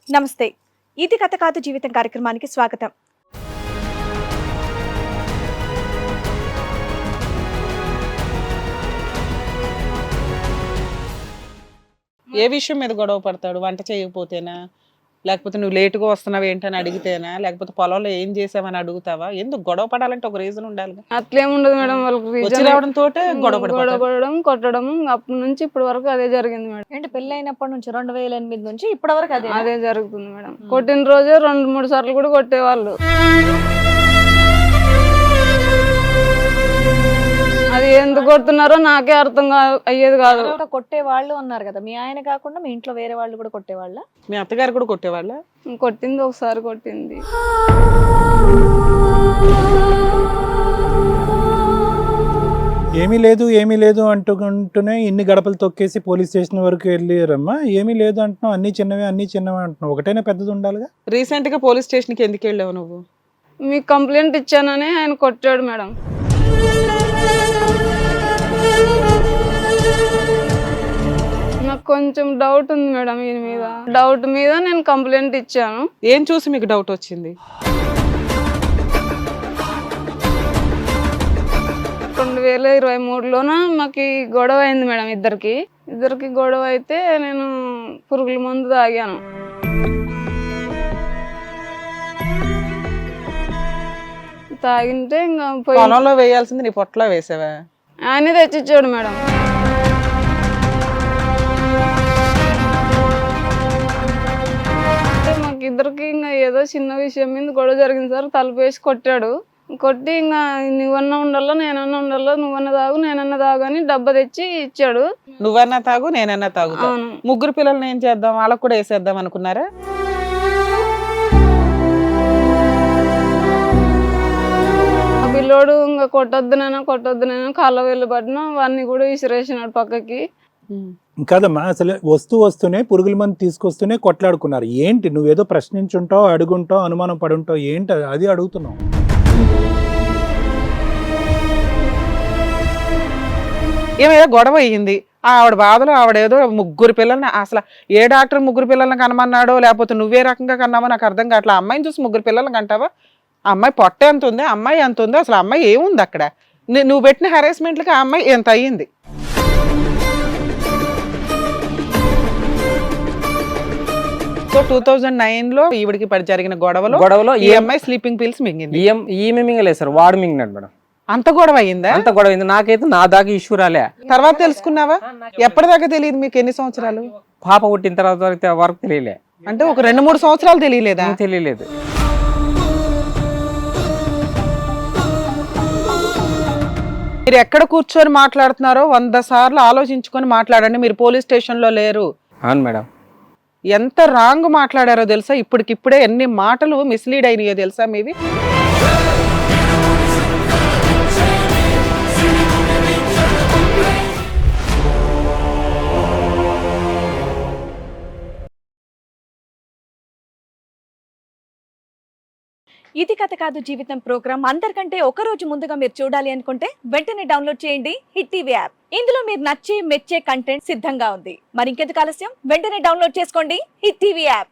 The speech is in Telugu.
నమస్తే. ఇది కథ కాదు జీవితం కార్యక్రమానికి స్వాగతం. ఏ విషయం మీద గొడవ పడతాడు? వంట చేయకపోతేనా, లేకపోతే నువ్వు లేటుగా వస్తున్నావు ఏంటని అడిగితేనా, లేకపోతే పొలంలో ఏం చేసావని అడుగుతావా? ఎందుకు గొడవ పడాలంటే ఒక రీజన్ ఉండాలి. అట్లేం ఉండదు మేడం. వాళ్ళకి వచ్చి రీజన్ రావడంతో గొడవ పడిపోతాడు. పడడం కొట్టడం అప్పటి నుంచి ఇప్పటి వరకు అదే జరిగింది మేడం. ఏంటి పెళ్లి అయినప్పటి నుంచి 2008 నుంచి ఇప్పటి వరకు అదే జరుగుతుంది మేడం. కొట్టిన రోజే 2-3 సార్లు కూడా కొట్టేవాళ్ళు. అది ఎందుకు కొడుతున్నారో నాకే అర్థం అయ్యేది కాదు. కొట్టే వాళ్ళు ఉన్నారు కదా, మీ ఆయన కాకుండా మీ ఇంట్లో వేరే వాళ్ళు కూడా కొట్టేవాళ్ళ? మీ అత్తగారు కూడా కొట్టేవాళ్ళ? కొట్టింది ఒకసారి కొట్టింది. ఏమీ లేదు అంటుకుంటూనే ఇన్ని గడపలు తొక్కేసి పోలీస్ స్టేషన్ వరకు వెళ్ళారమ్మా. ఏమీ లేదు అంటున్నావు, అన్ని చిన్నవే అంటున్నావు. ఒకటైనా పెద్దది ఉండాలిగా. రీసెంట్ గా పోలీస్ స్టేషన్ కి ఎందుకు వెళ్ళావు నువ్వు? మీకు కంప్లైంట్ ఇచ్చానని ఆయన కొట్టాడు మేడం. నాకు కొంచెం డౌట్ ఉంది మేడం ఈయన మీద. డౌట్ మీద నేను కంప్లైంట్ ఇచ్చాను. ఏం చూసి మీకు డౌట్ వచ్చింది? 2023లోన మాకు గొడవ అయింది మేడం. ఇద్దరికి గొడవ అయితే నేను పురుగుల మందు తాగాను. తాగింటే ఇంకా పొలంలో వేయాల్సింది నీ పొట్టలో వేసావా? ఆయనే తెచ్చిచ్చాడు మేడం. మాకు ఇద్దరికి ఇంకా ఏదో చిన్న విషయం మీద గొడవ జరిగింది సార్. తలుపు వేసి కొట్టాడు. కొట్టి ఇంకా నువ్వన్నా ఉండాలో నేనన్నా ఉండాలో, నువ్వన్నా తాగు నేనన్నా తాగు అని డబ్బా తెచ్చి ఇచ్చాడు. నువ్వన్నా తాగు నేనన్నా తాగుతా. ముగ్గురు పిల్లల్ని ఏం చేద్దాం, వాళ్ళకు కూడా వేసేద్దాం అనుకున్నారా? పిల్లోడు ఇంకా కొట్టొద్దునైనా కాళ్ళ వెళ్ళి పడినా వాడిని కూడా విసిరేసినాడు పక్కకి. కాదమ్మా, అసలు వస్తూనే పురుగుల మంది తీసుకొస్తూనే కొట్లాడుకున్నారు. ఏంటి నువ్వేదో ప్రశ్నించుంటావు, అడుగుంటావు, అనుమానం పడుంటావు, ఏంటి అది అడుగుతున్నావు? ఏమైనా గొడవ అయ్యింది, ఆవిడ బాధలో ఆవిడేదో ముగ్గురు పిల్లల్ని, అసలు ఏ డాక్టర్ ముగ్గురు పిల్లల్ని కనమన్నాడో లేకపోతే నువ్వే రకంగా కన్నావో నాకు అర్థం కావట్లా. అమ్మాయిని చూసి ముగ్గురు పిల్లల్ని కంటావా? అమ్మాయి పొట్ట ఎంత ఉంది, అమ్మాయి ఎంత ఉంది, అసలు అమ్మాయి ఏముంది అక్కడ? నువ్వు పెట్టిన హెరాస్మెంట్లకి ఆ అమ్మాయి ఎంత అయ్యింది? సో 2009లో ఈవిడికి జరిగిన గొడవలో ఈ అమ్మాయి స్లీపింగ్ పిల్స్ మింగింది. ఈమె మింగలేదు సార్, వాడు మింగినాడు మేడం. అంత గొడవ అయిందా? అంత గొడవ అయింది. నాకైతే నా దాకా ఇష్యూ రాలే. తర్వాత తెలుసుకున్నావా? ఎప్పటిదాకా తెలియదు మీకు? ఎన్ని సంవత్సరాలు? పాప పుట్టిన తర్వాత వరకు తెలియలే. అంటే ఒక 2-3 సంవత్సరాలు తెలియలేదా? తెలియలేదు. మీరు ఎక్కడ కూర్చొని మాట్లాడుతున్నారో 100 సార్లు ఆలోచించుకొని మాట్లాడండి. మీరు పోలీస్ స్టేషన్ లో లేరు. అవును మేడం. ఎంత రాంగ్ మాట్లాడారో తెలుసా? ఇప్పటికిప్పుడే ఎన్ని మాటలు మిస్లీడ్ అయినాయో తెలుసా మీవి? ఇది కథ కాదు జీవితం ప్రోగ్రామ్ అందరికంటే ఒక రోజు ముందుగా మీరు చూడాలి అనుకుంటే వెంటనే డౌన్లోడ్ చేయండి హిట్ టీవీ యాప్. ఇందులో మీరు నచ్చే మెచ్చే కంటెంట్ సిద్ధంగా ఉంది. మరి ఇంకెందుకు ఆలస్యం, వెంటనే డౌన్లోడ్ చేసుకోండి హిట్ టీవీ యాప్.